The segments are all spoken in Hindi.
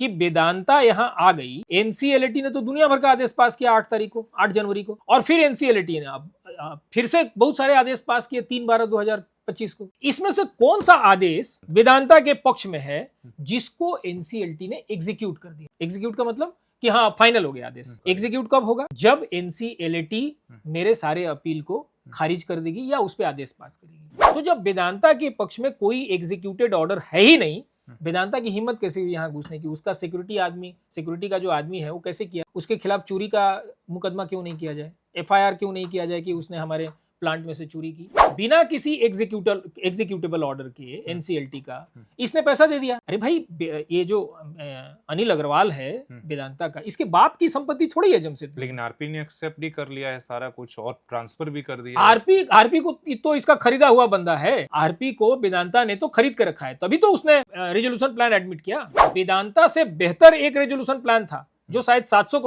कि वेदांता यहाँ आ गई, एनसीएलटी ने तो दुनिया भर का आदेश पास किया 8 जनवरी को, और फिर एनसीएलटी ने फिर से बहुत सारे आदेश पास किए 3/12/2025 को। इसमें से कौन सा आदेश वेदांता के पक्ष में है जिसको एनसीएलटी ने एग्जीक्यूट कर दिया? एग्जीक्यूट का मतलब कि हाँ फाइनल हो गया आदेश। एग्जीक्यूट कब होगा? जब एनसीएलटी मेरे सारे अपील को खारिज कर देगी या उस पर आदेश पास करेगी। तो जब वेदांता के पक्ष में कोई एग्जीक्यूटेड ऑर्डर है ही नहीं, वेदांता की हिम्मत कैसे हुई यहाँ घुसने की? उसका सिक्योरिटी का जो आदमी है वो कैसे किया? उसके खिलाफ चोरी का मुकदमा क्यों नहीं किया जाए? एफआईआर क्यों नहीं किया जाए कि उसने हमारे प्लांट में से चोरी की? बिना किसी एग्जीक्यूटेबल ऑर्डर के एनसीएलटी का इसने पैसा दे दिया। अरे भाई, ये जो अनिल अग्रवाल है वेदांता का, इसके बाप की संपत्ति थोड़ी है जमशेदपुर। लेकिन आरपी ने एक्सेप्ट भी कर लिया है सारा कुछ और ट्रांसफर भी कर दिया। आरपी को तो इसका खरीदा हुआ बंदा है। आरपी को वेदांता ने तो खरीद के रखा है, तभी तो उसने रेजोल्यूशन प्लान एडमिट किया। वेदांता से बेहतर एक रेजोल्यूशन प्लान था जो शायद 700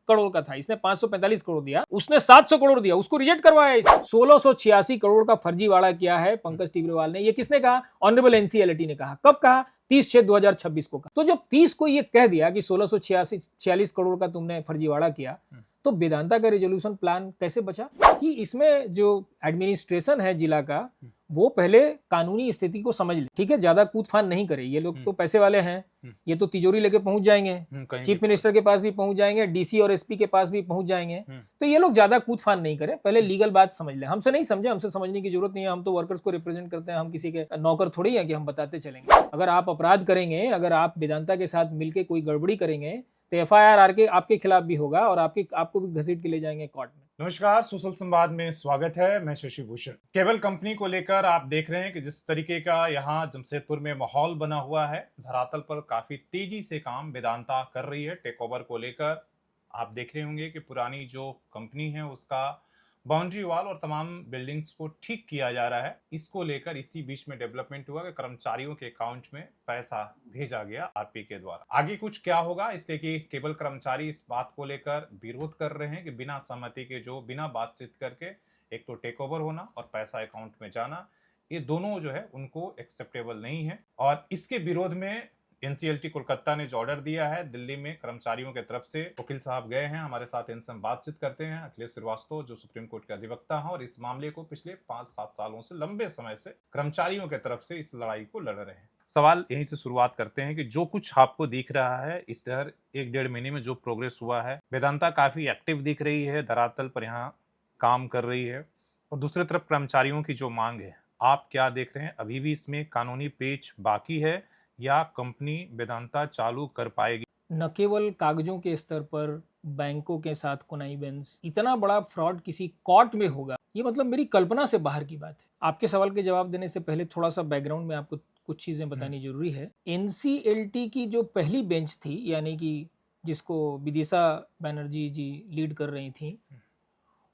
करोड़ का था, इसने 545 करोड़ दिया, उसने 700 करोड़ दिया, उसको रिजेक्ट करवाया। 1686 करोड़ का फर्जीवाड़ा किया है पंकज टिब्रेवाल ने। ये किसने कहा? ऑनरेबल एनसीएलटी ने कहा। कब कहा? 30/6/2026 को कहा। तो जब 30 को ये कह दिया कि 1646 करोड़ का तुमने फर्जीवाड़ा किया, तो वेदांता का रेजोल्यूशन प्लान कैसे बचा? कि इसमें जो एडमिनिस्ट्रेशन है जिला का, वो पहले कानूनी स्थिति को समझ ले, ठीक है, ज्यादा कूदफान नहीं करे। ये लोग तो पैसे वाले हैं, ये तो तिजोरी लेके पहुंच जाएंगे, चीफ मिनिस्टर के पास भी पहुंच जाएंगे, डीसी और एसपी के पास भी पहुंच जाएंगे। तो ये लोग ज्यादा कूदफान नहीं करें, पहले लीगल बात समझ ले। हमसे नहीं समझे, हमसे समझने की जरूरत नहीं है, हम तो वर्कर्स को रिप्रेजेंट करते हैं, हम किसी के नौकर थोड़ी है कि हम बताते चलेंगे। अगर आप अपराध करेंगे, अगर आप वेदांता के साथ मिलकर कोई गड़बड़ी करेंगे, तो एफआईआर आपके खिलाफ भी होगा और आपको भी घसीट के ले जाएंगे कोर्ट में। नमस्कार, सोशल संवाद में स्वागत है। मैं शशि भूषण। केबल कंपनी को लेकर आप देख रहे हैं कि जिस तरीके का यहाँ जमशेदपुर में माहौल बना हुआ है, धरातल पर काफी तेजी से काम वेदांता कर रही है। टेक ओवर को लेकर आप देख रहे होंगे कि पुरानी जो कंपनी है उसका बाउंड्री वॉल और तमाम बिल्डिंग्स को ठीक किया जा रहा है। इसको लेकर इसी बीच में डेवलपमेंट हुआ कि कर्मचारियों के अकाउंट में पैसा भेजा गया आरपी के द्वारा। आगे कुछ क्या होगा, इसलिए कि केवल कर्मचारी इस बात को लेकर विरोध कर रहे हैं कि बिना सहमति के, जो बिना बातचीत करके एक तो टेक ओवर होना और पैसा अकाउंट में जाना, ये दोनों जो है उनको एक्सेप्टेबल नहीं है। और इसके विरोध में एनसीएलटी कोलकाता ने जो ऑर्डर दिया है, दिल्ली में कर्मचारियों के तरफ से वकील साहब गए हैं। हमारे साथ इनसे हम बातचीत करते हैं। अखिलेश श्रीवास्तव जो सुप्रीम कोर्ट के अधिवक्ता हैं और इस मामले को पिछले 5-7 सालों से, लंबे समय से कर्मचारियों के तरफ से इस लड़ाई को लड़ रहे हैं। सवाल यहीं से शुरुआत करते हैं कि जो कुछ आपको दिख रहा है, इस तरह 1-1.5 महीने में जो प्रोग्रेस हुआ है, वेदांता काफी एक्टिव दिख रही है, धरातल पर यहाँ काम कर रही है, और दूसरी तरफ कर्मचारियों की जो मांग है, आप क्या देख रहे हैं? अभी भी इसमें कानूनी पेच बाकी है या कंपनी वेदांता चालू कर पाएगी? न केवल कागजों के स्तर पर बैंकों के साथ कोनाइबेंस, इतना बड़ा फ्रॉड किसी कोर्ट में होगा, ये मतलब मेरी कल्पना से बाहर की बात है। आपके सवाल के जवाब देने से पहले थोड़ा सा बैकग्राउंड में आपको कुछ चीजें बतानी जरूरी है। एनसीएलटी की जो पहली बेंच थी, यानी कि जिसको विदिशा बनर्जी जी लीड कर रही थी,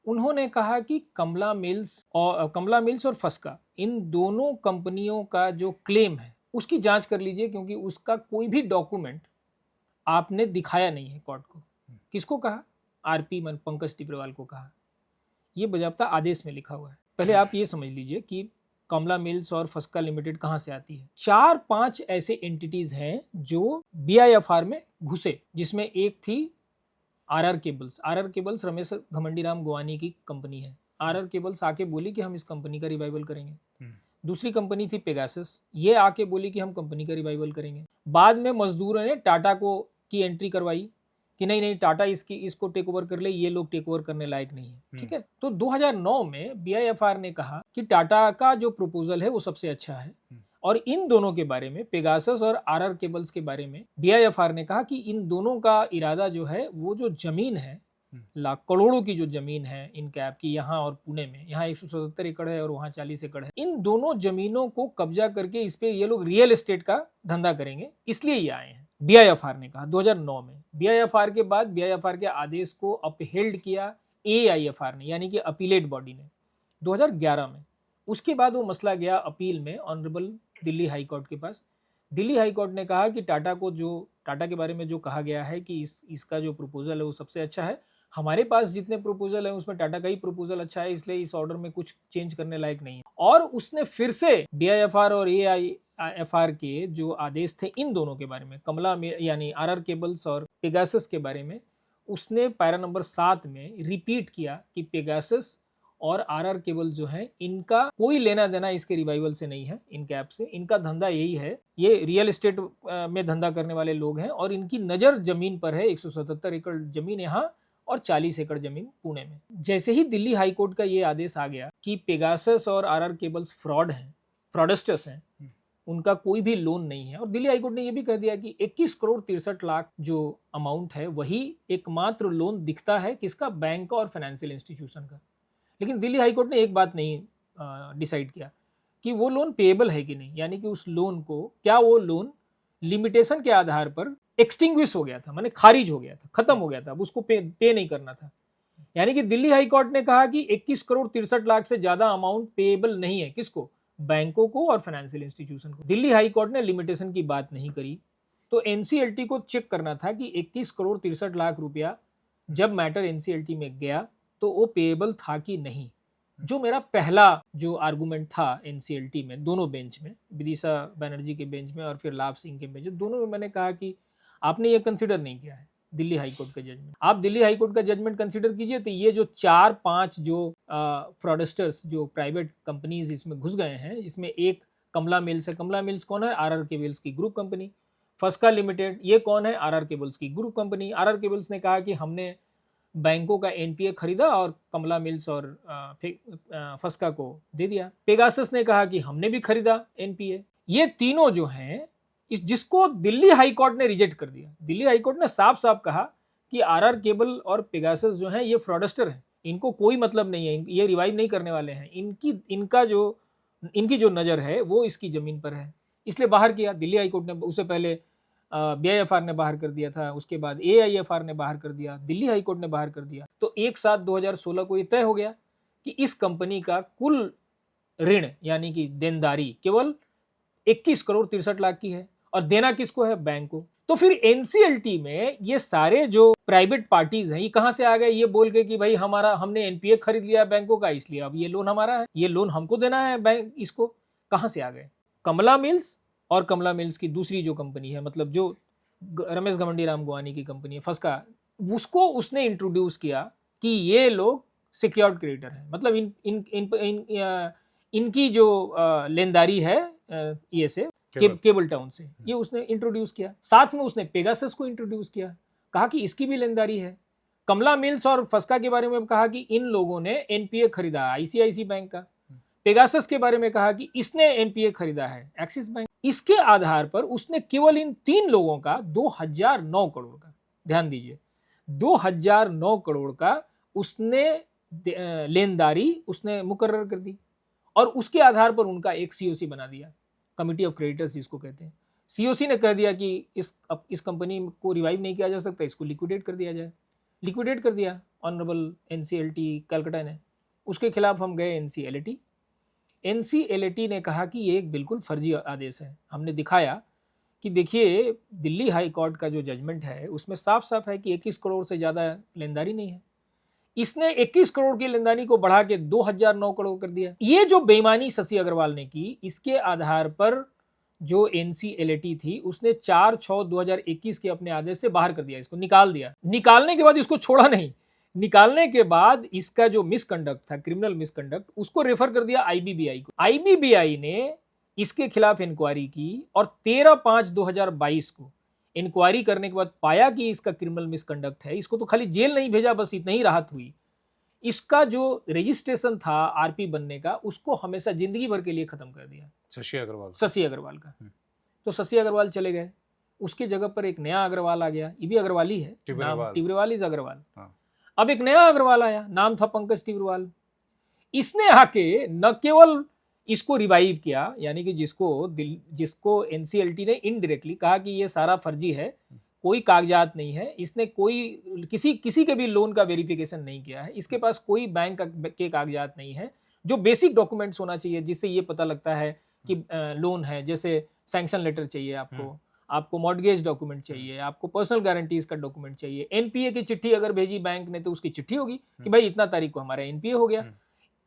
उन्होंने कहा कि कमला मिल्स और फस्का, इन दोनों कंपनियों का जो क्लेम है उसकी जांच कर लीजिए, क्योंकि उसका कोई भी डॉक्यूमेंट आपने दिखाया नहीं है कोर्ट को। किसको कहा? आरपी पंकज टिब्रेवाल को कहा। ये बजाबता आदेश में लिखा हुआ है। पहले आप ये समझ लीजिए कि कमला मिल्स और फस्का लिमिटेड कहाँ से आती है। 4-5 ऐसे एंटिटीज हैं जो बीआईएफआर में घुसे, जिसमें एक थी RR cables. RR cables Ramesh Ghamandiram Gowani की कंपनी है। आरआर केबल्स आके बोली कि हम इस कंपनी का रिवाइवल करेंगे। दूसरी कंपनी थी पेगासस, ये आके बोली कि हम कंपनी का रिवाइवल करेंगे। बाद में मजदूरों ने टाटा की एंट्री करवाई कि नहीं टाटा इसको टेक ओवर कर ले, ये लोग टेक ओवर करने लायक नहीं है, ठीक है। तो 2009 में बीआईएफआर ने कहा कि टाटा का जो प्रपोजल है वो सबसे अच्छा है, और इन दोनों के बारे में, पेगासस और आरआर केबल्स के बारे में, बीआईएफआर ने कहा कि इन दोनों का इरादा जो है, वो जो जमीन है, लाख करोड़ों की जो जमीन है इन कैप की, यहाँ और पुणे में, यहाँ 177 एकड़ है और वहाँ 40 एकड़ है, इन दोनों जमीनों को कब्जा करके इस पे ये लोग रियल एस्टेट का धंधा करेंगे, इसलिए ये आए हैं। बीआईएफआर ने कहा 2009 में। बीआईएफआर के बाद बीआईएफआर के आदेश को अपहेल्ड किया एआईएफआर ने, यानी कि अपीलेट बॉडी ने, 2011 में। उसके बाद वो मसला गया अपील में ऑनरेबल दिल्ली हाई कोर्ट के पास। दिल्ली हाई कोर्ट ने कहा कि टाटा के बारे में जो कहा गया है कि इसका जो प्रपोजल है वो सबसे अच्छा है, हमारे पास जितने प्रपोजल है उसमें टाटा का ही प्रपोजल अच्छा है, इसलिए इस ऑर्डर में कुछ चेंज करने लायक नहीं है। और उसने फिर से बीआईएफआर और BIFR के जो आदेश थे इन दोनों के बारे में, कमला में यानी RR केबल्स और पेगासस के बारे में, उसने पैरा नंबर 7 में रिपीट किया कि पेगासस और RR केबल जो है इनका कोई लेना देना इसके रिवाइवल से नहीं है, इनके ऐप से। इनका धंधा यही है, ये रियल एस्टेट में धंधा करने वाले लोग हैं और इनकी नज़र जमीन पर है। 177 एकड़ जमीन यहाँ और 40 एकड़ जमीन पुणे में। जैसे ही दिल्ली हाई कोर्ट का ये आदेश आ गया कि पेगासस और RR केबल्स फ्रॉड हैं, फ्रॉडस्टर्स हैं, उनका कोई भी लोन नहीं है, और दिल्ली हाई कोर्ट ने ये भी कह दिया कि 21 करोड़ 63 लाख जो अमाउंट है वही एकमात्र लोन दिखता है किसका, बैंक और फाइनेंशियल इंस्टीट्यूशन का। लेकिन दिल्ली हाई कोर्ट ने एक बात नहीं डिसाइड किया कि वो लोन पेएबल है कि नहीं, यानी कि उस लोन को, क्या वो लोन लिमिटेशन के आधार पर एक्सटिंग्विश हो गया था, माने खारिज हो गया था, खत्म हो गया था, अब उसको पे नहीं करना था। यानी कि दिल्ली हाई कोर्ट ने कहा कि 21 करोड़ 63 लाख से ज्यादा अमाउंट पेएबल नहीं है, किसको, बैंकों को और फाइनेंशियल इंस्टीट्यूशन को। दिल्ली हाई कोर्ट ने लिमिटेशन की बात नहीं करी, तो एनसीएलटी को चेक करना था कि 21 करोड़ 63 लाख रुपया जब मैटर एनसीएलटी में गया तो वो पेएबल था कि नहीं। जो मेरा पहला जो आर्गुमेंट था एनसीएलटी में, दोनों बेंच में, विदिशा बनर्जी के बेंच में और फिर लाभ सिंह के बेंच में, दोनों में मैंने कहा कि आपने ये कंसिडर नहीं किया है दिल्ली हाई कोर्ट का जजमेंट। आप दिल्ली हाई कोर्ट का जजमेंट कंसिडर कीजिए तो ये जो 4-5 जो फ्रॉडस्टर्स, जो प्राइवेट कंपनीज इसमें घुस गए हैं, इसमें एक कमला मिल्स है। कमला मिल्स कौन है, RR केबल्स की ग्रुप कंपनी। फस्का लिमिटेड, ये कौन है, RR केबल्स की ग्रुप कंपनी। RR केबल्स ने कहा कि हमने बैंकों का एनपीए खरीदा और कमला मिल्स और फस्का को दे दिया। पेगासस ने कहा कि हमने भी खरीदा एनपीए। ये तीनों जो हैं, जिसको दिल्ली हाई कोर्ट ने रिजेक्ट कर दिया। दिल्ली हाई कोर्ट ने साफ साफ कहा कि RR केबल और पेगासस जो हैं ये फ्रॉडस्टर हैं, इनको कोई मतलब नहीं है, ये रिवाइव नहीं करने वाले हैं, इनकी जो नज़र है वो इसकी ज़मीन पर है, इसलिए बाहर किया दिल्ली हाई कोर्ट ने। उससे पहले BIFR ने बाहर कर दिया था, उसके बाद AIFR ने बाहर कर दिया, दिल्ली हाई कोर्ट ने बाहर कर दिया। तो 1/7/2016 को ये तय हो गया कि इस कंपनी का कुल ऋण यानी कि देनदारी केवल 21 करोड़ 63 लाख की है, और देना किसको है, बैंक को। तो फिर एनसीएलटी में ये सारे जो प्राइवेट पार्टीज हैं, ये कहां से आ गए, ये बोल के कि भाई हमने एनपीए खरीद लिया बैंकों का, इसलिए अब ये लोन हमारा है, ये लोन हमको देना है बैंक, इसको कहां से आ गए। कमला मिल्स और कमला मिल्स की दूसरी जो कंपनी है, मतलब जो रमेश गमंडी राम गुवानी की कंपनी है फस्का, उसको उसने इंट्रोड्यूस किया कि ये लोग सिक्योर्ड क्रेडिटर है, मतलब इनकी जो लेनदारी है ये से केबल टाउन से, ये उसने इंट्रोड्यूस किया। साथ में उसने पेगासस को इंट्रोड्यूस किया, कहा कि इसकी भी लेनदारी है। कमला मिल्स और फस्का के बारे में कहा कि इन लोगों ने एनपीए खरीदा आईसीआईसी बैंक का। पेगासस के बारे में कहा कि इसने एनपीए खरीदा है एक्सिस बैंक। इसके आधार पर उसने केवल इन 3 लोगों का 2009 करोड़ का, ध्यान दीजिए, 2009 करोड़ का उसने लेनदारी उसने मुकर्रर कर दी, और उसके आधार पर उनका एक सीओसी बना दिया, कमिटी ऑफ क्रेडिटर्स जिसको कहते हैं। सीओसी ने कह दिया कि इस कंपनी को रिवाइव नहीं किया जा सकता, इसको लिक्विडेट कर दिया जाए। लिक्विडेट कर दिया ऑनरेबल एनसीएलटी कलकत्ता ने। उसके खिलाफ हम गए एनसीएलटी। एनसीएलटी ने कहा कि ये एक बिल्कुल फर्जी आदेश है। हमने दिखाया कि देखिए दिल्ली हाई कोर्ट का जो जजमेंट है उसमें साफ साफ है कि 21 करोड़ से ज़्यादा लेनदारी नहीं है। इसने 21 करोड़ की लेनदारी को बढ़ा के 2009 करोड़ कर दिया। ये जो बेईमानी शशि अग्रवाल ने की, इसके आधार पर जो एनसीएलटी थी उसने 4/6/2021 के अपने आदेश से बाहर कर दिया, इसको निकाल दिया। निकालने के बाद इसको छोड़ा नहीं, निकालने के बाद इसका जो मिसकंडक्ट था, क्रिमिनल मिसकंडक्ट, उसको रेफर कर दिया आईबीबीआई को। आईबीबीआई ने इसके खिलाफ इंक्वायरी की और 13/5/2022 को इंक्वायरी करने के बाद पाया कि इसका क्रिमिनल मिसकंडक्ट है। इसको तो खाली जेल नहीं भेजा, बस इतना ही राहत हुई। इसका जो रजिस्ट्रेशन था आरपी बनने का, उसको हमेशा जिंदगी भर के लिए खत्म कर दिया शशि अग्रवाल का। तो शशि अग्रवाल चले गए, उसके जगह पर एक नया अग्रवाल आ गया। ये भी अग्रवाल ही है, टिब्रेवाल इज अग्रवाल। अब एक नया अग्रवाल आया, नाम था पंकज टिब्रेवाल। इसने आके न केवल इसको रिवाइव किया, यानी कि जिसको एनसीएलटी ने इनडायरेक्टली कहा कि ये सारा फर्जी है, कोई कागजात नहीं है, इसने कोई किसी के भी लोन का वेरिफिकेशन नहीं किया है, इसके पास कोई बैंक के कागजात नहीं है, जो बेसिक डॉक्यूमेंट्स होना चाहिए जिससे ये पता लगता है कि लोन है। जैसे सैंक्शन लेटर चाहिए आपको मॉर्गेज डॉक्यूमेंट चाहिए, आपको पर्सनल गारंटीज का डॉक्यूमेंट चाहिए। एनपीए की चिट्ठी अगर भेजी बैंक ने तो उसकी चिट्ठी होगी कि भाई इतना तारीख को हमारा एनपीए हो गया।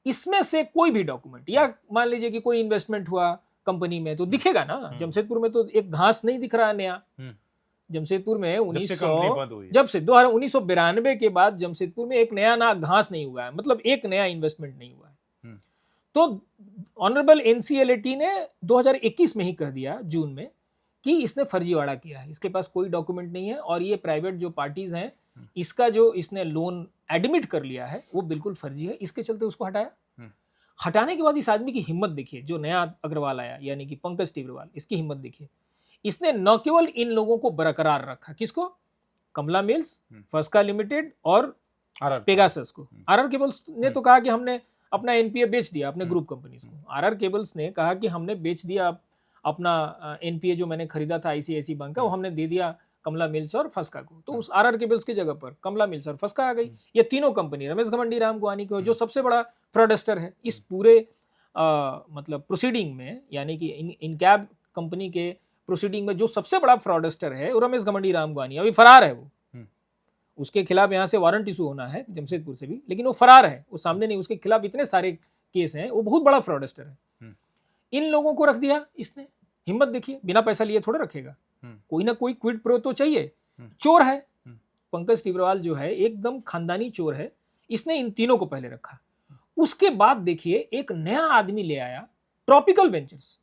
इसमें से कोई भी डॉक्यूमेंट, या मान लीजिए कि कोई इन्वेस्टमेंट हुआ, कंपनी में तो दिखेगा ना। जमशेदपुर में तो एक घास नहीं दिख रहा नया। जमशेदपुर में 1992 के बाद जमशेदपुर में एक नया ना घास नहीं हुआ है, मतलब एक नया इन्वेस्टमेंट नहीं हुआ है। तो ऑनरेबल एनसीएलटी ने 2021 में ही कह दिया जून में कि इसने फर्जीवाड़ा किया है, इसके पास कोई डॉक्यूमेंट नहीं है और ये प्राइवेट जो पार्टीज हैं इसका जो इसने लोन एडमिट कर लिया है वो बिल्कुल फर्जी है। इसके चलते उसको हटाया। हटाने के बाद इस आदमी की हिम्मत देखिए, जो नया अग्रवाल आया यानी कि पंकज टिब्रेवाल, इसकी हिम्मत देखिए। इसने न केवल इन लोगों को बरकरार रखा, किसको? कमला मिल्स, फस्का लिमिटेड और पेगासस को। आरआर केबल्स ने तो कहा कि हमने अपना एनपीए बेच दिया अपने ग्रुप कंपनीज को। आरआर केबल्स ने कहा कि हमने बेच दिया अपना एनपीए जो मैंने खरीदा था आईसीआईसी बैंक का, वो हमने दे दिया कमला मिल्स और फस्का को। तो उस आरआर केबल्स की जगह पर कमला मिल्स और फस्का आ गई। ये तीनों कंपनी रमेश घमंडी रामगुआनी को, जो सबसे बड़ा फ्रॉडस्टर है इस पूरे मतलब प्रोसीडिंग में, यानी कि इनकैब कंपनी के प्रोसीडिंग में जो सबसे बड़ा फ्रॉडस्टर है वो रमेश घमंडी रामगुआनी। अभी फरार है वो, उसके खिलाफ यहाँ से वारंट इशू होना है जमशेदपुर से भी, लेकिन वो फरार है, वो सामने नहीं। उसके खिलाफ इतने सारे केस हैं, वो बहुत बड़ा फ्रॉडस्टर है। इन लोगों को रख दिया इसने। हिम्मत देखिए, बिना पैसा लिए थोड़ा रखेगा, कोई ना कोई क्विड प्रो तो चाहिए। चोर है पंकज टिब्रेवाल, जो है एकदम खानदानी चोर है। इसने इन तीनों को पहले रखा। उसके बाद देखिए एक नया आदमी ले आया, ट्रॉपिकल वेंचर्स।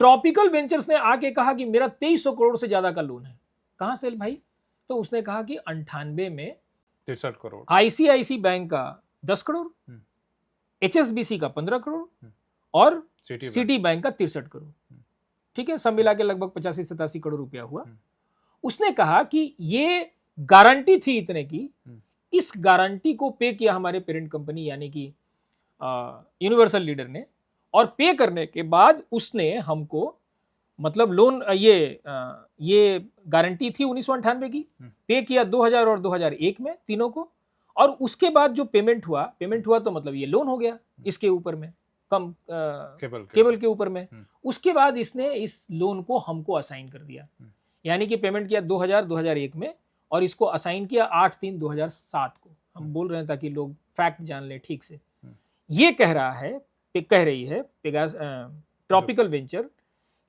ट्रॉपिकल वेंचर्स ने आके कहा कि मेरा 2300 करोड़ से ज्यादा का लोन है। कहां से भाई? तो उसने कहा कि 98 में 63 करोड़, आईसीआईसी बैंक का 10 करोड़, एचएसबीसी का 15 करोड़ और सिटी बैंक का 63 करोड़। ठीक है, सब मिला के लगभग 85-87 करोड़ रुपया हुआ। उसने कहा कि ये गारंटी थी इतने की, इस गारंटी को पे किया हमारे पेरेंट कंपनी यानी कि यूनिवर्सल लीडर ने, और पे करने के बाद उसने हमको मतलब लोन ये गारंटी थी 1998 की, पे किया 2000 और 2001 में तीनों को। और उसके बाद जो पेमेंट हुआ तो मतलब ये लोन हो गया इसके ऊपर में, कम केबल के ऊपर में। उसके बाद इसने इस लोन को हमको असाइन कर दिया, यानी कि पेमेंट किया 2001 में और इसको असाइन किया 8/3/2007 को। हम बोल रहे हैं ताकि लोग फैक्ट जान ले ठीक से। ये कह रही है ट्रॉपिकल वेंचर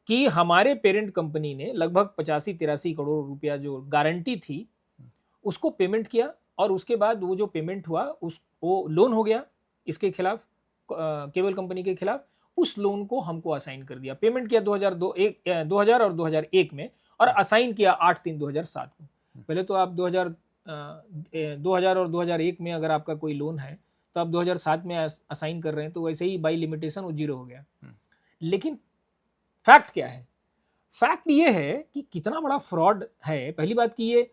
कि हमारे पेरेंट कंपनी ने लगभग 85-83 करोड़ रुपया जो गारंटी थी उसको पेमेंट किया, और उसके बाद वो जो पेमेंट हुआ वो लोन हो गया इसके खिलाफ, केबल कंपनी के खिलाफ। उस लोन को हमको असाइन कर दिया। पेमेंट किया 2000 और 2001 में और असाइन किया 8/3/2007 को। पहले तो आप 2000 और 2001 में अगर आपका कोई लोन है तो आप 2007 में असाइन कर रहे हैं, तो वैसे ही बाई लिमिटेशन वो 0 हो गया। लेकिन फैक्ट क्या है? फैक्ट ये है कि कितना बड़ा फ्रॉड है। पहली बात की ये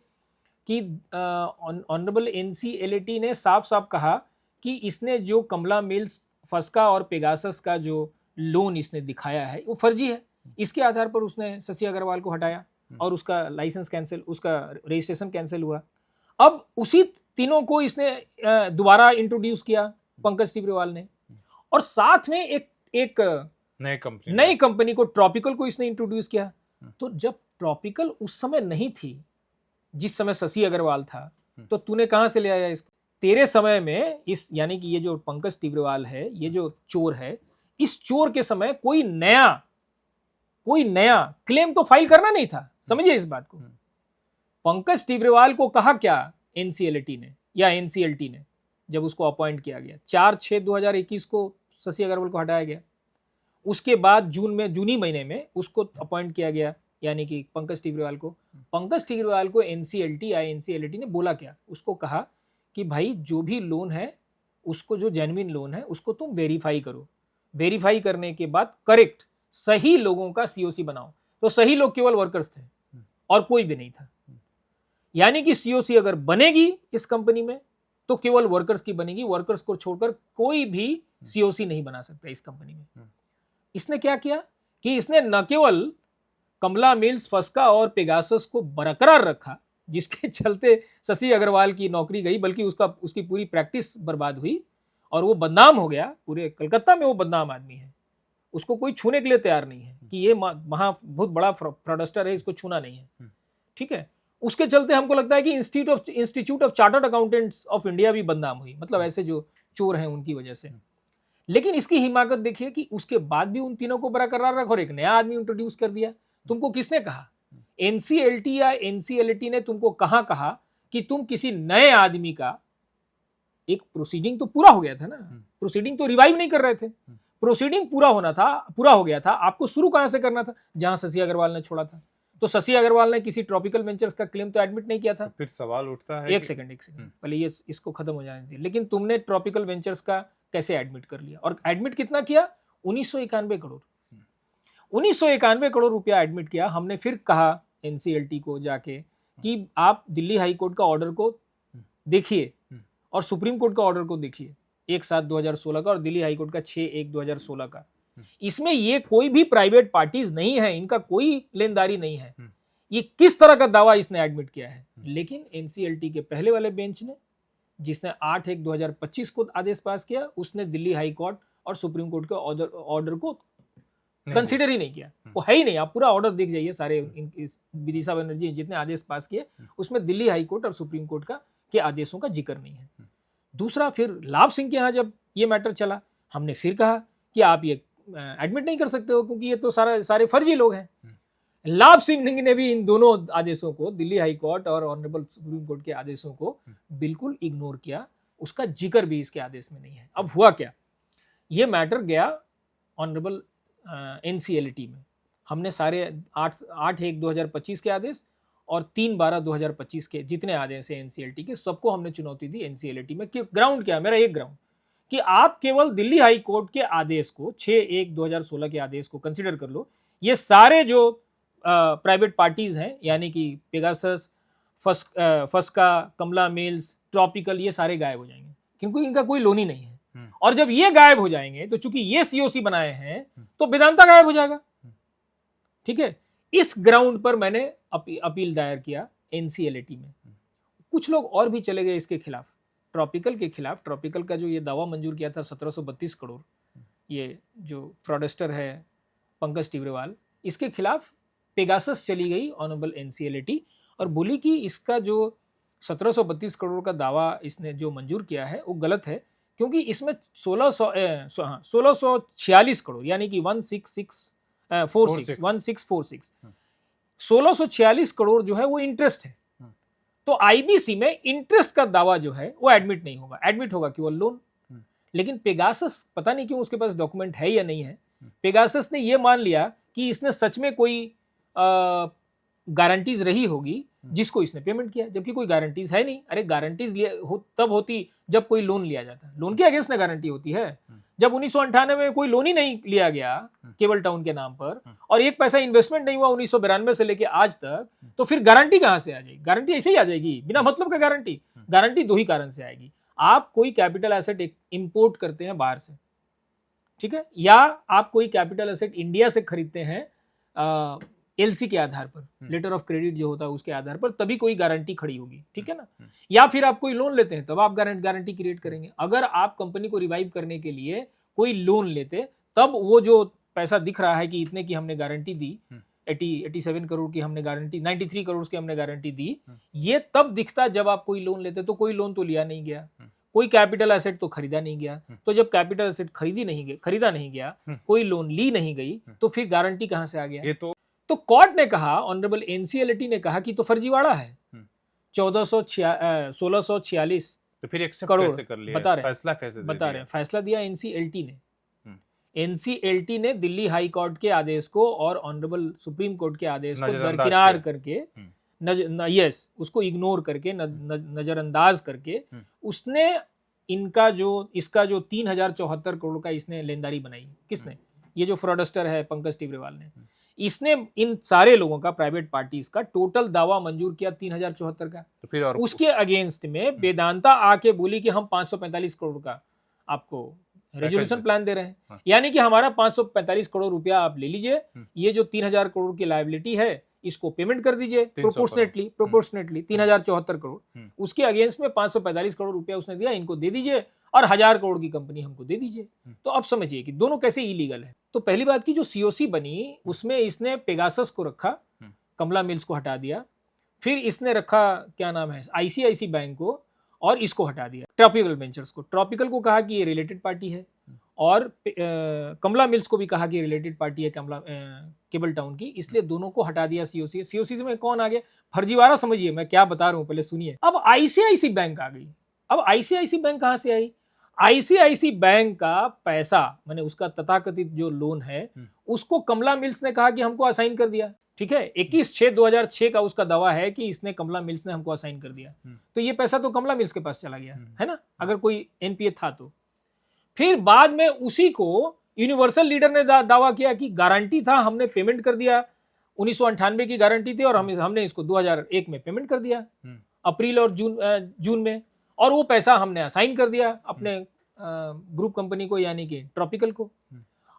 कि ऑनरेबल एनसीएलटी ने साफ साफ कहा कि इसने जो कमला मिल्स, फस्का और पेगासस का जो लोन इसने दिखाया है वो फर्जी है। इसके आधार पर उसने शशि अग्रवाल को हटाया और उसका लाइसेंस कैंसिल, उसका रजिस्ट्रेशन कैंसिल हुआ। अब उसी तीनों को इसने दोबारा इंट्रोड्यूस किया पंकज टिब्रेवाल ने, और साथ में एक नई कंपनी को, ट्रॉपिकल को इसने इंट्रोड्यूस किया। तो जब ट्रॉपिकल उस समय नहीं थी जिस समय शशि अग्रवाल था, तो तूने कहां से ले आया इसको? तेरे समय में इस, यानी कि ये जो पंकज टिब्रेवाल है, ये जो चोर है, इस चोर के समय कोई नया क्लेम तो फाइल करना नहीं था। समझिए इस बात को। पंकज टिब्रेवाल को कहा क्या एनसीएलटी ने या एनसीएलटी ने, जब उसको अपॉइंट किया गया 4/6/2021 को शशि अग्रवाल को हटाया गया। उसके बाद जूनी महीने में उसको अपॉइंट किया गया, यानी कि पंकज टिब्रेवाल को। पंकज टिब्रेवाल को एनसीएलटी ने बोला क्या? उसको कहा कि भाई जो भी लोन है उसको, जो जेन्युइन लोन है उसको तुम वेरीफाई करो। वेरीफाई करने के बाद करेक्ट सही लोगों का सीओसी बनाओ। तो सही लोग केवल वर्कर्स थे और कोई भी नहीं था। यानी कि सीओसी अगर बनेगी इस कंपनी में तो केवल वर्कर्स की बनेगी, वर्कर्स को छोड़कर कोई भी सीओसी नहीं बना सकता इस कंपनी में। इसने क्या किया कि इसने न केवल कमला मिल्स, फस्का और पेगासस को बरकरार रखा, जिसके चलते शशि अग्रवाल की नौकरी गई, बल्कि उसकी पूरी प्रैक्टिस बर्बाद हुई और वो बदनाम हो गया। पूरे कलकत्ता में वो बदनाम आदमी है, उसको कोई छूने के लिए तैयार नहीं है कि ये बहुत बड़ा फ्रॉडस्टर है, इसको छूना नहीं है। ठीक है, उसके चलते हमको लगता है कि institute of chartered accountants of India भी बदनाम हुई, मतलब ऐसे जो चोर हैं उनकी वजह से। लेकिन इसकी हिमाकत देखिए कि उसके बाद भी उन तीनों को बरकरार रखा और एक नया आदमी इंट्रोड्यूस कर दिया। तुमको किसने कहा? एनसीएलटी या एनसीएलटी ने तुमको कहां कहा कि तुम किसी नए आदमी का, एक प्रोसीडिंग तो पूरा हो गया था ना, प्रोसीडिंग तो रिवाइव नहीं कर रहे थे, प्रोसीडिंग पूरा होना था, पूरा हो गया था, आपको शुरू कहां से करना था? जहां शशि अग्रवाल ने छोड़ा था। तो शशि अग्रवाल ने किसी ट्रॉपिकल वेंचर्स का क्लेम तो एडमिट नहीं किया था। तो फिर सवाल उठता है एक सेकंड पहले ये इसको खत्म हो जाने दीजिए। लेकिन तुमने ट्रॉपिकल वेंचर्स का कैसे एडमिट कर लिया? और एडमिट कितना किया? 1991 करोड़, 1991 करोड़ रुपया एडमिट किया। हमने फिर कहा एनसीएलटी को जाके कि आप दिल्ली हाई कोर्ट का ऑर्डर को देखिए और सुप्रीम कोर्ट का ऑर्डर को देखिए, 1/7/2016 का और दिल्ली हाई कोर्ट का 6/1/2016 का। इसमें ये कोई भी प्राइवेट पार्टीज नहीं है, इनका कोई लेनदारी नहीं है। ये किस तरह का दावा इसने एडमिट किया है? लेकिन एनसीएलटी के पहले वाले बेंच ने, जिसने 8/1/2025 को आदेश पास किया, उसने दिल्ली हाई कोर्ट और सुप्रीम कोर्ट के ऑर्डर को कंसीडर ही नहीं किया। वो है ही नहीं। आप पूरा ऑर्डर देख जाइए, सारे विदिशा बनर्जी जितने आदेश पास किए उसमें दिल्ली हाई कोर्ट और सुप्रीम कोर्ट का के आदेशों का जिक्र नहीं है। दूसरा, फिर लाभ सिंह के यहाँ जब ये मैटर चला, हमने फिर कहा कि आप ये एडमिट नहीं कर सकते हो क्योंकि ये तो सारे फर्जी लोग हैं। लाभ सिंह ने भी इन दोनों आदेशों को, दिल्ली हाई कोर्ट और ऑनरेबल सुप्रीम कोर्ट के आदेशों को बिल्कुल इग्नोर किया। उसका जिक्र भी इसके आदेश में नहीं है। अब हुआ क्या? ये मैटर गया ऑनरेबल एनसीएलटी में। हमने सारे 8/1/2025 के आदेश और 3/12/2025 के जितने आदेश हैं एनसीएलटी के, सबको हमने चुनौती दी एनसीएलटी में कि ग्राउंड क्या है? मेरा एक ग्राउंड कि आप केवल दिल्ली हाई कोर्ट के आदेश को, 6/1/2016 के आदेश को कंसीडर कर लो। ये सारे जो प्राइवेट पार्टीज हैं, यानी कि पेगासस, फस्का, कमला मिल्स, ट्रॉपिकल, ये सारे गायब हो जाएंगे क्योंकि इनका कोई लोन ही नहीं है। और जब ये गायब हो जाएंगे तो चूंकि ये सीओसी बनाए हैं तो वेदांता गायब हो जाएगा। ठीक है, इस ग्राउंड पर मैंने अपील दायर किया एनसीएलटी में। कुछ लोग और भी चले गए इसके खिलाफ, ट्रॉपिकल के खिलाफ। ट्रॉपिकल का जो ये दावा मंजूर किया था 1732 करोड़, ये जो फ्रॉडस्टर है पंकज टिब्रेवाल, इसके खिलाफ पेगासस चली गई ऑनरेबल एनसीएलटी और बोली कि इसका जो 1732 करोड़ का दावा इसने जो मंजूर किया है वो गलत है क्योंकि इसमें 1646 करोड़, यानी कि 1646 1646 करोड़ जो है वो इंटरेस्ट है। तो आईबीसी में इंटरेस्ट का दावा जो है वो एडमिट नहीं होगा, एडमिट होगा केवल लोन। लेकिन पेगासस, पता नहीं क्यों उसके पास डॉक्यूमेंट है या नहीं है, पेगासस ने ये मान लिया कि इसने सच में कोई गारंटीज रही होगी जिसको इसने पेमेंट किया, जबकि कोई गारंटीज है नहीं। अरे गारंटीज तब होती जब कोई लोन लिया जाता, लोन के अगेंस्ट में गारंटी होती है। जब 1998 में कोई लोन ही नहीं लिया गया केबल टाउन के नाम पर और एक पैसा इन्वेस्टमेंट नहीं हुआ 1992 से लेके आज तक, तो फिर गारंटी कहां से आ जाएगी? गारंटी ऐसे ही आ जाएगी बिना मतलब का गारंटी। गारंटी दो ही कारण से आएगी, आप कोई कैपिटल एसेट इंपोर्ट करते हैं बाहर से, ठीक है, या आप कोई कैपिटल एसेट इंडिया से खरीदते हैं एलसी के आधार पर, लेटर ऑफ क्रेडिट जो होता है उसके आधार पर, तभी कोई गारंटी खड़ी होगी। ठीक है ना? या फिर आप कोई लोन लेते हैं तब आप गारंटी क्रिएट करेंगे। अगर आप कंपनी को रिवाइव करने के लिए कोई लोन लेते तब वो जो पैसा दिख रहा है कि इतने की हमने गारंटी दी, 87 करोड़ की हमने गारंटी, 93 करोड़ की हमने गारंटी दी, ये तब दिखता जब आप कोई लोन लेते। तो कोई लोन तो लिया नहीं गया, कोई कैपिटल एसेट तो खरीदा नहीं गया। तो जब कैपिटल एसेट खरीदा नहीं गया, कोई लोन ली नहीं गई, तो फिर गारंटी कहां से आ गया? ये तो कोर्ट ने कहा, ऑनरेबल एनसीएलटी ने कहा कि तो फर्जीवाड़ा है। 1646 तो फिर एक्सेप्ट करोड़ कैसे कर लिया? बता रहे, फैसला कैसे बता रहे, फैसला दिया एनसीएलटी ने। एनसीएलटी ने दिल्ली हाई कोर्ट के आदेश को और ऑनरेबल सुप्रीम कोर्ट के आदेश को दरकिनार करके, उसको इग्नोर करके, नजरअंदाज करके, उसने इसका जो 3074 करोड़ का इसने लेनदारी बनाई। किसने? ये जो फ्रॉडस्टर है पंकज टिब्रेवाल ने, इसने इन सारे लोगों का, प्राइवेट पार्टीज का टोटल दावा मंजूर किया 3074 का। तो फिर और उसके अगेंस्ट में वेदांता आके बोली कि हम 545 करोड़ का आपको रेजोल्यूशन प्लान दे रहे हैं, यानी कि हमारा 545 करोड़ रुपया आप ले लीजिए, ये जो 3000 करोड़ की लायबिलिटी है इसको पेमेंट कर दीजिए प्रोपोर्शनेटली 3074 करोड़। उसके अगेंस्ट में 545 करोड़ रुपया उसने दिया, इनको दे दीजिए और 1000 करोड़ की कंपनी हमको दे दीजिए। तो अब समझिए कि दोनों कैसे इलीगल है। तो पहली बात की जो सीओसी बनी उसमें इसने पेगासस को रखा, कमला मिल्स को हटा दिया, फिर इसने रखा क्या नाम है आईसीआईसी बैंक को, और इसको हटा दिया ट्रॉपिकल वेंचर्स को। ट्रॉपिकल को कहा कि ये रिलेटेड पार्टी है, और कमला मिल्स को भी कहा कि रिलेटेड पार्टी है कमला केबल टाउन की, इसलिए दोनों को हटा दिया सीओसी। सीओसी में कौन आ गया? फर्जीवाड़ा समझिए, मैं क्या बता रहा हूं पहले सुनिए। अब आईसीआईसी बैंक आ गई। अब आईसीआईसी बैंक कहां से आई? आईसीआईसी बैंक का पैसा, मैंने उसका तथाकथित जो लोन है उसको कमला मिल्स ने कहा कि हमको असाइन कर दिया। ठीक है, 21/6/2006 का उसका दावा है कि इसने कमला मिल्स ने हमको असाइन कर दिया। तो ये पैसा तो कमला मिल्स के पास चला गया है ना, अगर कोई एनपीए था तो। फिर बाद में उसी को यूनिवर्सल लीडर ने दावा किया कि गारंटी था, हमने पेमेंट कर दिया, 1998 की गारंटी थी और हमने इसको 2001 में पेमेंट कर दिया, अप्रैल और जून में, और वो पैसा हमने असाइन कर दिया अपने ग्रुप कंपनी को, यानी कि ट्रॉपिकल को।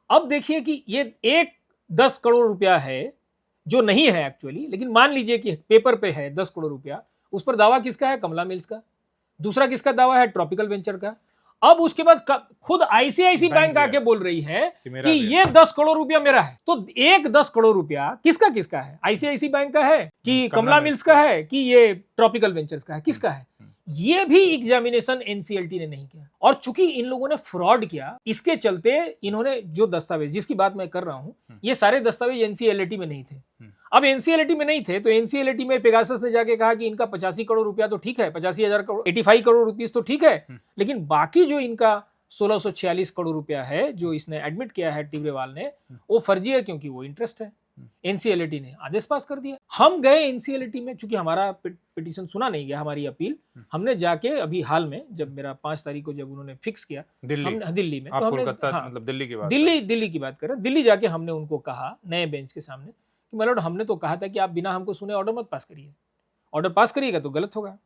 अब देखिए कि ये 10 करोड़ रुपया है जो नहीं है एक्चुअली, लेकिन मान लीजिए कि पेपर पे है 10 करोड़ रुपया, उस पर दावा किसका है? कमला मिल्स का। दूसरा किसका दावा है? ट्रॉपिकल वेंचर का। अब उसके बाद खुद आईसीआईसी बैंक आके बोल रही है कि ये 10 करोड़ रुपया मेरा है। तो 10 करोड़ रुपया किसका किसका है? आईसीआईसी बैंक का है कि कमला मिल्स का है कि ये ट्रॉपिकल वेंचर्स का है? किसका है? ये भी एग्जामिनेशन एनसीएलटी ने नहीं किया। और चूंकि इन लोगों ने फ्रॉड किया, इसके चलते इन्होंने जो दस्तावेज, जिसकी बात मैं कर रहा हूं, ये सारे दस्तावेज एनसीएलटी में नहीं थे। अब एनसीएलटी में नहीं थे तो एनसीएलटी में पेगासस ने जाके कहा कि इनका 85 करोड़ रुपया तो ठीक है, 85,000 करोड़, 85 करोड़ रुपीस तो ठीक है, लेकिन बाकी जो इनका 1646 करोड़ रुपया है जो इसने एडमिट किया है टिब्रेवाल ने, वो फर्जी है क्योंकि वो इंटरेस्ट है। एनसीएलटी ने आदेश पास कर दिया। हम गए एनसीएलटी में, चूंकि हमारा पिटीशन सुना नहीं गया, हमारी अपील, हमने जाके अभी हाल में, जब मेरा 5 तारीख को जब उन्होंने फिक्स किया दिल्ली में, तो हमने मतलब दिल्ली की बात, दिल्ली की बात कर रहे हैं, दिल्ली जाके हमने उनको कहा नए बेंच के सामने कि मैलॉर्ड, हमने तो कहा था कि आप बिना हमको सुने ऑर्डर मत पास करिए, ऑर्डर पास करिएगा तो गलत होगा।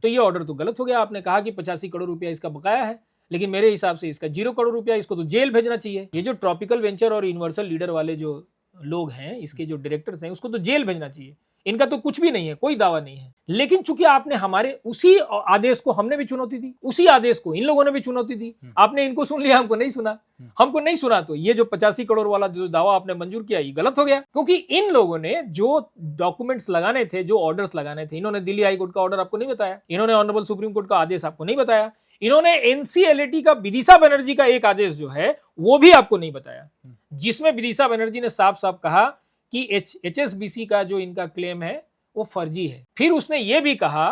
तो ये ऑर्डर तो गलत हो गया। आपने कहा कि 85 करोड़ रुपया इसका बकाया है, लेकिन मेरे हिसाब से इसका 0 करोड़ रुपया, इसको तो जेल भेजना चाहिए। ये जो ट्रॉपिकल वेंचर और यूनिवर्सल लीडर वाले जो लोग हैं, इसके जो डायरेक्टर्स हैं, उसको तो जेल भेजना चाहिए। इनका तो कुछ भी नहीं है, कोई दावा नहीं है। लेकिन चूंकि आपने हमारे उसी आदेश को, हमने भी चुनौती दी, उसी आदेश को इन लोगों ने भी चुनौती दी, आपने इनको सुन लिया, हमको नहीं सुना। हमको नहीं सुना तो ये जो 85 करोड़ वाला जो दावा आपने मंजूर किया, ये गलत हो गया। क्योंकि इन लोगों ने जो डॉक्यूमेंट्स लगाने थे, जो ऑर्डर्स लगाने थे, इन्होंने दिल्ली हाई कोर्ट का ऑर्डर आपको नहीं बताया, इन्होंने ऑनरेबल सुप्रीम कोर्ट का आदेश आपको नहीं बताया, इन्होंने एनसीएलटी का विदिशा बनर्जी का एक आदेश जो है वो भी आपको नहीं बताया, जिसमें विदिशा बनर्जी ने साफ साफ कहा कि एचएसबीसी का जो इनका क्लेम है वो फर्जी है। फिर उसने ये भी कहा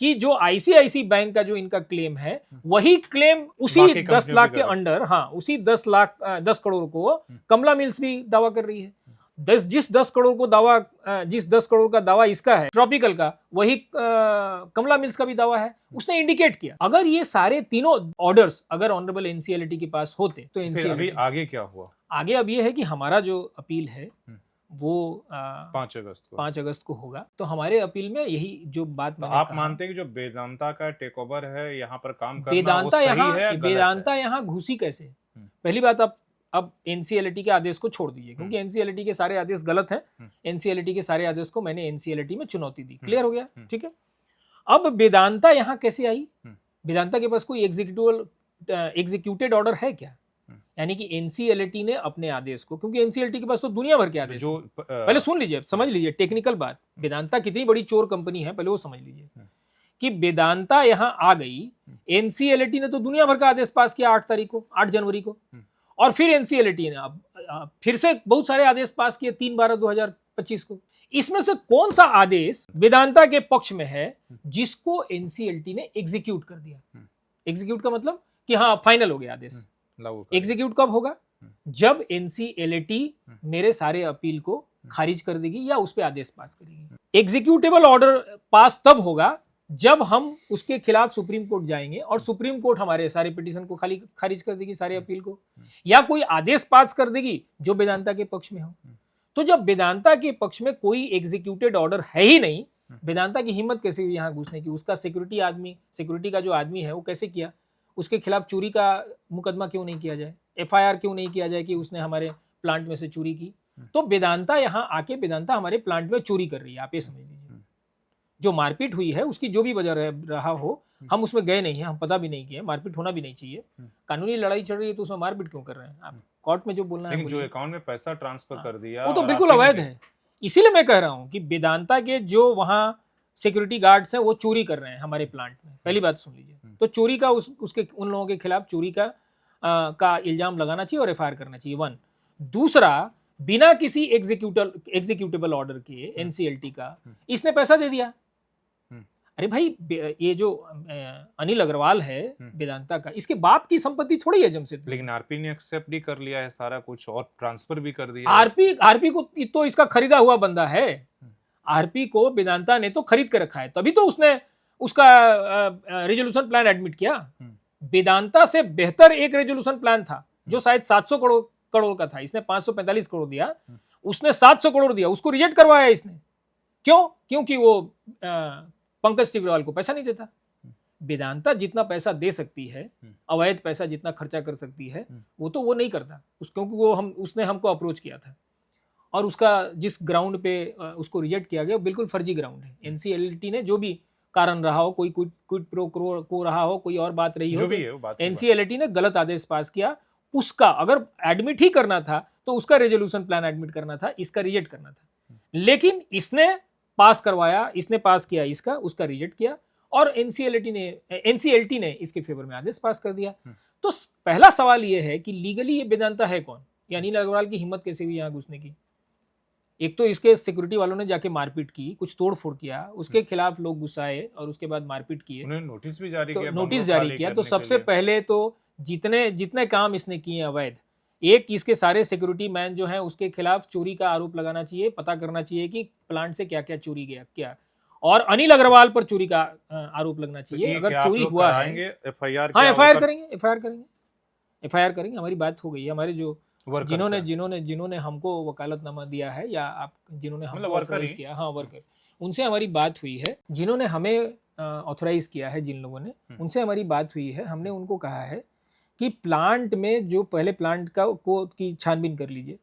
कि जो आईसीआईसी बैंक का जो इनका क्लेम है, वही क्लेम उसी 10 लाख के अंडर, हाँ, उसी 10 करोड़ को कमला मिल्स भी दावा कर रही है। जिस 10 करोड़ का दावा इसका है ट्रॉपिकल का, वही कमला मिल्स का भी दावा है। उसने इंडिकेट किया। अगर ये सारे तीनों ऑर्डर्स अगर ऑनरेबल एनसीएलटी के पास होते तो फिर अभी आगे क्या हुआ? आगे अब ये है कि हमारा जो अपील है वो 5 अगस्त को होगा। तो हमारे अपील में यही जो बात तो आप मानते हैं कि जो वेदांता का टेक ओवर है यहाँ पर काम करना, वो सही है? वेदांता यहाँ घुसी कैसे? पहली बात, अब एनसीएलटी के आदेश को छोड़ दीजिए, क्योंकि एनसीएलटी के सारे आदेश गलत हैं। एनसीएलटी के सारे आदेश को मैंने एनसीएलटी में चुनौती दी, क्लियर हो गया, ठीक है। अब वेदांता यहाँ कैसे आई? वेदांता के पास कोई एग्जीक्यूटेड ऑर्डर है क्या? यानी कि एनसीएलटी ने अपने आदेश को, क्योंकि एनसीएलटी के पास तो दुनिया भर के आदेश जो पहले सुन लीजिए, समझ लीजिए टेक्निकल बात। वेदांता कितनी बड़ी चोर कंपनी है, पहले वो समझ लीजिए कि वेदांता यहाँ आ गई, एनसीएलटी ने तो दुनिया भर का आदेश पास किया 8 जनवरी को, और फिर एनसीएलटी ने अब फिर से बहुत सारे आदेश पास किए 3/12/2025 को। इसमें से कौन सा आदेश वेदांता के पक्ष में है जिसको एनसीएलटी ने एग्जीक्यूट कर दिया? एग्जीक्यूट का मतलब कि हाँ, फाइनल हो गया आदेश। एग्जीक्यूट कब होगा? जब एनसीएलटी मेरे सारे अपील को खारिज कर देगी या उस पर आदेश पास करेगी। एग्जीक्यूटेबल ऑर्डर पास तब होगा जब हम उसके खिलाफ सुप्रीम कोर्ट जाएंगे और सुप्रीम कोर्ट हमारे सारे पिटीशन को खारिज कर देगी, सारे अपील को, या कोई आदेश पास कर देगी जो वेदांता के पक्ष में हो। तो जब वेदांता के पक्ष में कोई एग्जीक्यूटेड ऑर्डर है ही नहीं, वेदांता की हिम्मत कैसे हुई यहाँ घुसने की? उसका सिक्योरिटी का जो आदमी है वो कैसे किया? उसके खिलाफ चोरी का मुकदमा क्यों नहीं किया जाए? एफआईआर क्यों नहीं किया जाए कि उसने हमारे प्लांट में से चोरी की? तो वेदांता यहाँ आके, वेदांता हमारे प्लांट में चोरी कर रही है, आप ये समझ लीजिए। जो मारपीट हुई है उसकी जो भी वजह रहा हो, हम उसमें गए नहीं हैं, हम पता भी नहीं किए, मारपीट होना भी नहीं चाहिए। कानूनी लड़ाई चल रही है तो उसमें मारपीट क्यों कर रहे हैं? आप कोर्ट में जो बोलना है, जो अकाउंट में पैसा ट्रांसफर कर दिया वो तो बिल्कुल अवैध है। इसीलिए मैं कह रहा हूँ कि वेदांता के जो वहाँ सिक्योरिटी गार्ड्स हैं वो चोरी कर रहे हैं हमारे प्लांट में। पहली बात सुन लीजिए। तो चोरी का उसके उन लोगों के खिलाफ चोरी का का इल्जाम लगाना चाहिए और एफआईआर करना चाहिए, 1। दूसरा, बिना किसी एग्जीक्यूटेबल ऑर्डर के एनसीएलटी का इसने पैसा दे दिया। अरे भाई, ये जो अनिल अग्रवाल है वेदांता का, इसके बाप की संपत्ति थोड़ी है जमशेदपुर। लेकिन आरपी ने एक्सेप्ट भी कर लिया है सारा कुछ और ट्रांसफर भी कर दिया। आरपी को तो इसका खरीदा हुआ बंदा है। आरपी को वेदांता ने तो खरीद के रखा है, तभी तो उसने उसका रेजोल्यूशन प्लान एडमिट किया। वेदांता से बेहतर एक रेजोल्यूशन प्लान था जो शायद 700 करोड़ का था, इसने 545 करोड़ दिया, उसने 700 करोड़ दिया, उसको रिजेक्ट करवाया इसने। क्यों? क्योंकि वो पंकज टिब्रेवाल को पैसा नहीं देता। वेदांता जितना पैसा दे सकती है, अवैध पैसा जितना खर्चा कर सकती है, वो नहीं करता, क्योंकि उसने हमको अप्रोच किया था और उसका जिस ग्राउंड पे उसको रिजेक्ट किया गया वो बिल्कुल फर्जी ग्राउंड है। एनसीएलटी ने जो भी कारण रहा हो, कोई क्विड प्रो को रहा हो, कोई और बात रही हो, एनसीएलटी ने गलत आदेश पास किया। उसका अगर एडमिट ही करना था तो उसका रेजोल्यूशन प्लान एडमिट करना था, इसका रिजेक्ट करना था। लेकिन इसने पास करवाया, इसने पास किया इसका, उसका रिजेक्ट किया और एनसीएलटी ने इसके फेवर में आदेश पास कर दिया। तो पहला सवाल यह है कि लीगली ये वेदांता है कौन? या अनिल अग्रवाल की हिम्मत कैसे हुई यहाँ घुसने की? एक तो इसके सिक्योरिटी वालों ने जाके मारपीट की, कुछ तोड़फोड़ किया, उसके खिलाफ लोग गुस्साए और उसके बाद मारपीट किए, नोटिस भी जारी किया, नोटिस जारी किया। तो सबसे पहले तो जितने काम इसने किए अवैध, एक इसके सारे सिक्योरिटी मैन जो हैं उसके खिलाफ चोरी का आरोप लगाना चाहिए, पता करना चाहिए कि प्लांट से क्या क्या चोरी गया क्या, और अनिल अग्रवाल पर चोरी का आरोप लगना चाहिए। अगर चोरी हुआ है, हाँ एफआईआर करेंगे। हमारी बात हो गई है, हमारे जो जिन्होंने हमको वकालतनामा दिया है या आप जिन्होंने हमको ऑथराइज किया, हाँ वर्कर, उनसे हमारी बात हुई है। जिन्होंने हमें ऑथराइज किया है, जिन लोगों ने, उनसे हमारी बात हुई है। हमने उनको कहा है कि प्लांट में जो पहले प्लांट की छानबीन कर लीजिए,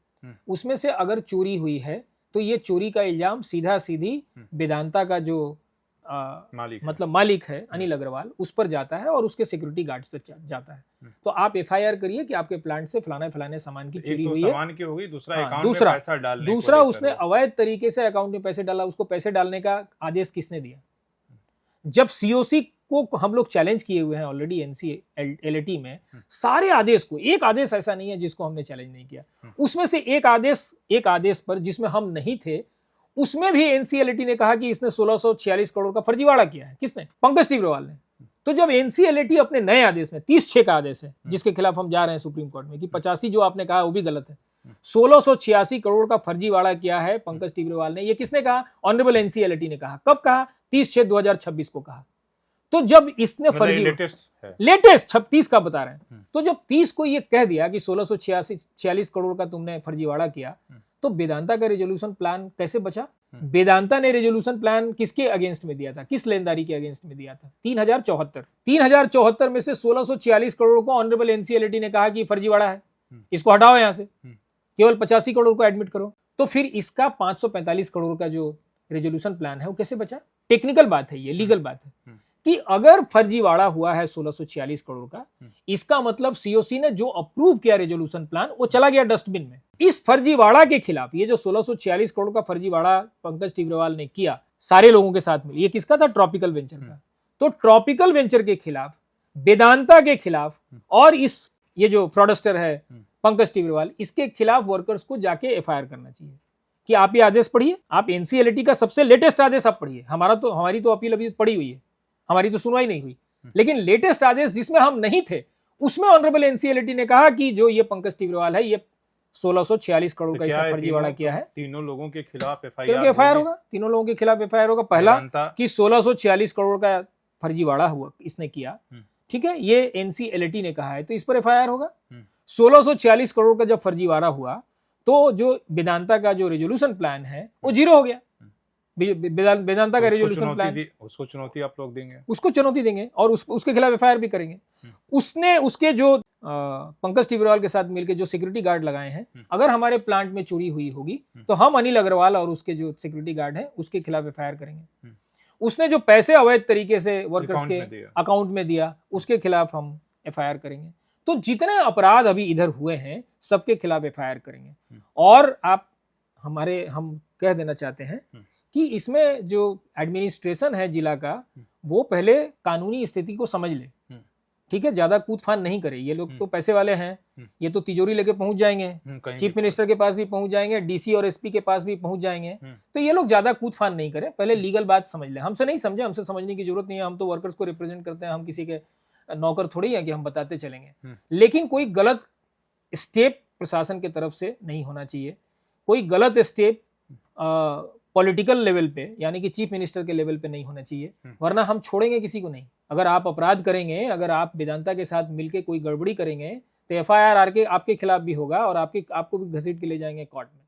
उसमें से अगर चोरी हुई है तो ये चोरी का इल्जाम सीधी वेदांता का जो मालिक है अनिल अग्रवाल, उस पर जाता है और उसके सिक्योरिटी गार्ड्स पर जाता है। तो आप एफआईआर करिए कि आपके प्लांट से फलाने सामान की चोरी हुई है। सामान की होगी, दूसरा उसने अवैध तरीके से अकाउंट में पैसे डाला, उसको पैसे डालने का आदेश किसने दिया? जब सीओसी को हम लोग चैलेंज किए हुए हैं ऑलरेडी एनसीएलटी में, सारे आदेश को, एक आदेश ऐसा नहीं है जिसको हमने चैलेंज नहीं किया। उसमें से एक आदेश पर जिसमें हम नहीं थे, उसमें भी एनसीएलटी ने कहा कि इसने 1646 करोड़ का फर्जीवाड़ा किया है। किसने? पंकज टिब्रेवाल ने। तो जब एनसीएलटी अपने नए आदेश में 30/6 का आदेश है जिसके खिलाफ हम जा रहे हैं सुप्रीम कोर्ट में कि 85 जो आपने कहा वो भी गलत है, 1686 करोड़ का फर्जीवाड़ा किया है पंकज टिब्रेवाल ने। ये किसने कहा? ऑनरेबल एनसीएलटी ने कहा। कब कहा? 30/6/2026 को कहा। तो जब इसने लेटेस्ट 36 का बता रहे हैं, तो जब 30 को ये कह दिया कि 1646 करोड़ का तुमने फर्जीवाड़ा किया, तो वेदांता का रेजोल्यूशन प्लान कैसे बचा? वेदांता ने रेजोल्यूशन प्लान किसके अगेंस्ट में दिया था? किस लेनदारी के अगेंस्ट में दिया था? 3074 में से 1646 करोड़ को ऑनरेबल एनसीएलटी ने कहा कि फर्जीवाड़ा है, इसको हटाओ यहां से, केवल 85 करोड़ को एडमिट करो। तो फिर इसका 545 करोड़ का जो रेजोल्यूशन प्लान है वो कैसे बचा? टेक्निकल बात है, ये लीगल बात है कि अगर फर्जीवाड़ा हुआ है 1646 करोड़ का, इसका मतलब सीओसी ने जो अप्रूव किया रेजोल्यूशन प्लान वो चला गया डस्टबिन में। इस फर्जीवाड़ा के खिलाफ, ये जो 1646 करोड़ का फर्जीवाड़ा पंकज टिब्रेवाल ने किया सारे लोगों के साथ मिल, ये किसका था? ट्रॉपिकल वेंचर का। तो ट्रॉपिकल वेंचर के खिलाफ, वेदांता के खिलाफ और ये जो फ्रॉडस्टर है पंकज टिब्रेवाल, इसके खिलाफ वर्कर्स को जाके एफआईआर करना चाहिए कि आप ये आदेश पढ़िए, आप एनसीएलटी का सबसे लेटेस्ट आदेश आप पढ़िए। हमारी तो अपील अभी पड़ी हुई है, हमारी तो सुनवाई नहीं हुई, लेकिन लेटेस्ट आदेश जिसमें हम नहीं थे, उसमें ऑनरेबल एनसीएलटी ने कहा कि जो ये पंकज टिब्रेवाल है, ये 1646 करोड़ का इसने फर्जीवाड़ा किया है। तीनों लोगों के खिलाफ एफआईआर होगा, तीनों लोगों के खिलाफ एफआईआर होगा। पहला कि 1646 करोड़ का फर्जीवाड़ा हुआ, इसने किया, ठीक है, ये एनसीएलटी ने कहा है, तो इस पर एफआईआर होगा। 1646 करोड़ का जब फर्जीवाड़ा हुआ तो जो वेदांता का जो रेजोल्यूशन प्लान है वो जीरो हो गया। वेदांता का रेजोल्यूशन प्लान, उसको चुनौती आप लोग देंगे? उसको चुनौती देंगे और उसके खिलाफ एफआईआर भी करेंगे। उसने उसके जो पंकज टिब्रेवाल के साथ मिलकर जो सिक्योरिटी गार्ड लगाए हैं, अगर हमारे प्लांट में चोरी हुई होगी तो हम अनिल अग्रवाल और उसके जो सिक्योरिटी गार्ड हैं उसके खिलाफ एफआईआर करेंगे। उसने जो पैसे अवैध तरीके से वर्कर्स के अकाउंट में दिया, उसके खिलाफ हम एफआईआर करेंगे। तो जितने अपराध अभी इधर हुए हैं सबके खिलाफ एफआईआर करेंगे। और हम कह देना चाहते हैं कि इसमें जो एडमिनिस्ट्रेशन है जिला का, वो पहले कानूनी स्थिति को समझ ले ठीक है, ज्यादा कूद फान नहीं करे। ये लोग तो पैसे वाले हैं, ये तो तिजोरी लेके पहुंच जाएंगे, चीफ मिनिस्टर के पास भी पहुंच जाएंगे, डीसी और एसपी के पास भी पहुंच जाएंगे। तो ये लोग ज्यादा कूद फान नहीं करें, पहले लीगल बात समझ लें। हमसे नहीं समझे, हमसे समझने की जरूरत नहीं है, हम तो वर्कर्स को रिप्रेजेंट करते हैं, हम किसी के नौकर थोड़ी है कि हम बताते चलेंगे। लेकिन कोई गलत स्टेप प्रशासन की तरफ से नहीं होना चाहिए, कोई गलत स्टेप पॉलिटिकल लेवल पे यानी कि चीफ मिनिस्टर के लेवल पे नहीं होना चाहिए, वरना हम छोड़ेंगे किसी को नहीं। अगर आप अपराध करेंगे, अगर आप वेदांता के साथ मिलके कोई गड़बड़ी करेंगे तो एफआईआर आपके खिलाफ भी होगा और आपको भी घसीट के ले जाएंगे कोर्ट में।